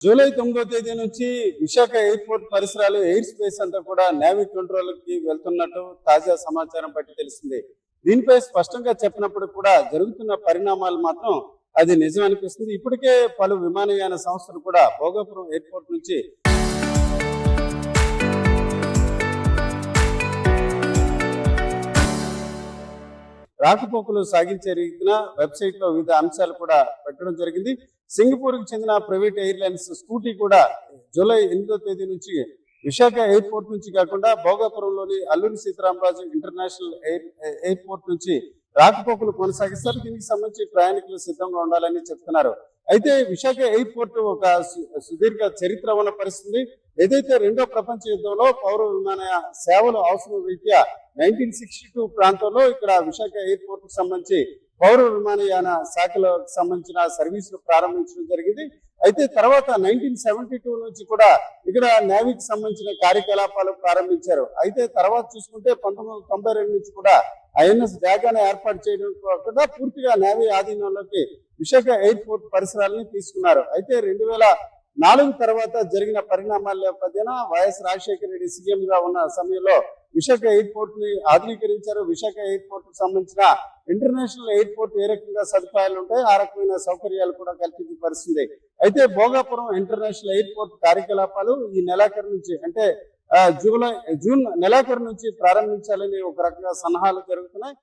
July 9వ తేదీ నుంచి Visakha airport పరిసరాలు ఎయిర్ స్పేస్ అంతా కూడా నేవీ కంట్రోల్ కి వెళ్తున్నట్టు తాజా సమాచారం బట్టి తెలిసింది. దీనిపై స్పష్టంగా చెప్పినప్పుడు కూడా జరుగుతున్న పరిణామాలు మాత్రం అది నిజం అనిపిస్తుంది. ఇప్పటికే పలు విమానయాన సంస్థలు కూడా భోగాపురం ఎయిర్పోర్ట్ నుంచి రాకపోకలు సాగించే రీతిన వెబ్సైట్ లో వివిధ అంశాలు కూడా పెట్టడం జరిగింది. సింగపూర్ కి చెందిన ప్రైవేట్ ఎయిర్లైన్స్ స్కూటీ కూడా జూలై 8వ తేదీ నుంచి విశాఖ ఎయిర్పోర్ట్ నుంచి కాకుండా భోగాపురంలోని అల్లూరి సీతారామరాజు ఇంటర్నేషనల్ ఎయిర్పోర్ట్ నుంచి రాకపోకలు కొనసాగిస్తారు. దీనికి సంబంధించి ప్రయాణికులు సిద్ధంగా ఉండాలని చెప్తున్నారు. అయితే విశాఖ ఎయిర్పోర్ట్ ఒక సుదీర్ఘ చరిత్ర ఉన్న పరిస్థితి. ఏదైతే రెండో ప్రపంచ యుద్ధంలో పౌర విమాన సేవలు అవసరం రీత్యా 1962 ప్రాంతంలో ఇక్కడ విశాఖ ఎయిర్పోర్ట్ కు సంబంధించి పౌర విమానయాన శాఖలకు సంబంధించిన సర్వీసులు ప్రారంభించడం జరిగింది. అయితే తర్వాత 1972 నుంచి కూడా ఇక్కడ నేవీకి సంబంధించిన కార్యకలాపాలు ప్రారంభించారు. అయితే తర్వాత చూసుకుంటే 1992 నుంచి కూడా ఐఎన్ఎస్ డ్రాగన్ ఏర్పాటు చేయడం కాకుండా పూర్తిగా నేవీ ఆధీనంలోకి విశాఖ ఎయిర్పోర్ట్ పరిసరాలని తీసుకున్నారు. అయితే 2004 తర్వాత జరిగిన పరిణామాల నేపథ్యాన వైఎస్ రాజశేఖర రెడ్డి సీఎం గా ఉన్న సమయంలో విశాఖ ఎయిర్పోర్ట్ ని ఆధునీకరించారు. విశాఖ ఎయిర్పోర్ట్ కు సంబంధించిన ఇంటర్నేషనల్ ఎయిర్పోర్ట్ ఏ రకంగా సదుపాయాలు ఉంటాయి, ఆ రకమైన సౌకర్యాలు కూడా కల్పించే పరిస్థితి. అయితే భోగాపురం ఇంటర్నేషనల్ ఎయిర్పోర్ట్ కార్యకలాపాలు ఈ నెలాఖరు నుంచి అంటే జూన్ నెలాఖరు నుంచి ప్రారంభించాలని ఒక రకంగా సన్నాహాలు జరుగుతున్నాయి.